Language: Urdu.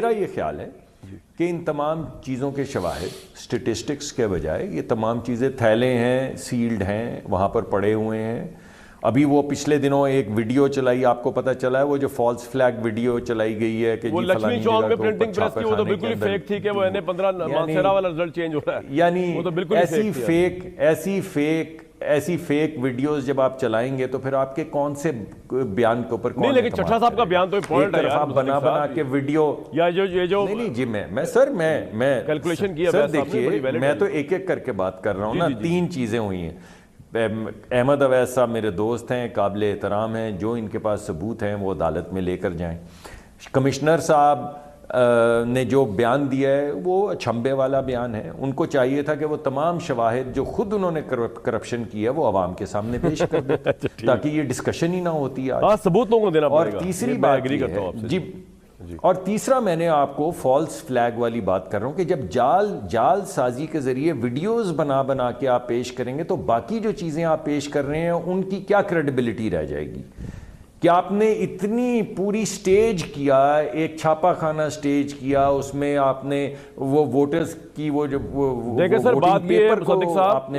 میرا یہ خیال ہے کہ ان تمام چیزوں کے شواہد سٹیٹسٹکس کے بجائے یہ تمام چیزیں تھیلے ہیں، سیلڈ ہیں، وہاں پر پڑے ہوئے ہیں. ابھی وہ پچھلے دنوں ایک ویڈیو چلائی، آپ کو پتہ چلا ہے وہ جو فالس فلیگ ویڈیو چلائی گئی ہے کہ وہ لکشمی چوک میں پرنٹنگ پریس کی، وہ تو بالکل ہی فیک تھی کہ وہ N15 مانسیرا والا رزلٹ چینج ہو رہا ہے. یعنی وہ تو بالکل ایسی فیک ویڈیوز جب آپ چلائیں گے تو پھر آپ کے کون سے بیان کے اوپر نہیں، لیکن چٹھا صاحب کا بیان تو پوائنٹ ہے یار، بنا کے ویڈیو یا یہ جو نہیں جی میں کیلکولیشن کی ہے سر دیکھیے، میں تو ایک ایک کر کے بات کر رہا ہوں نا. 3 چیزیں ہوئی ہیں. احمد اویس صاحب میرے دوست ہیں، قابل احترام ہیں، جو ان کے پاس ثبوت ہیں وہ عدالت میں لے کر جائیں. کمشنر صاحب نے جو بیان دیا ہے وہ اچھمبے والا بیان ہے. ان کو چاہیے تھا کہ وہ تمام شواہد جو خود انہوں نے کرپشن کی ہے وہ عوام کے سامنے پیش کر دیں تاکہ یہ ڈسکشن ہی نہ ہوتی آج. ثبوت لوگوں کو دینا پڑے گا. اور تیسری بات جی، اور تیسرا میں نے آپ کو فالس فلیگ والی بات کر رہا ہوں کہ جب جال سازی کے ذریعے ویڈیوز بنا کے آپ پیش کریں گے تو باقی جو چیزیں آپ پیش کر رہے ہیں ان کی کیا کریڈیبلٹی رہ جائے گی؟ کہ آپ نے اتنی پوری سٹیج کیا، ایک چھاپا خانہ سٹیج کیا، اس میں آپ نے وہ ووٹرز کی وہ جو دیکھیں سر، بات یہ ہے مصدق صاحب،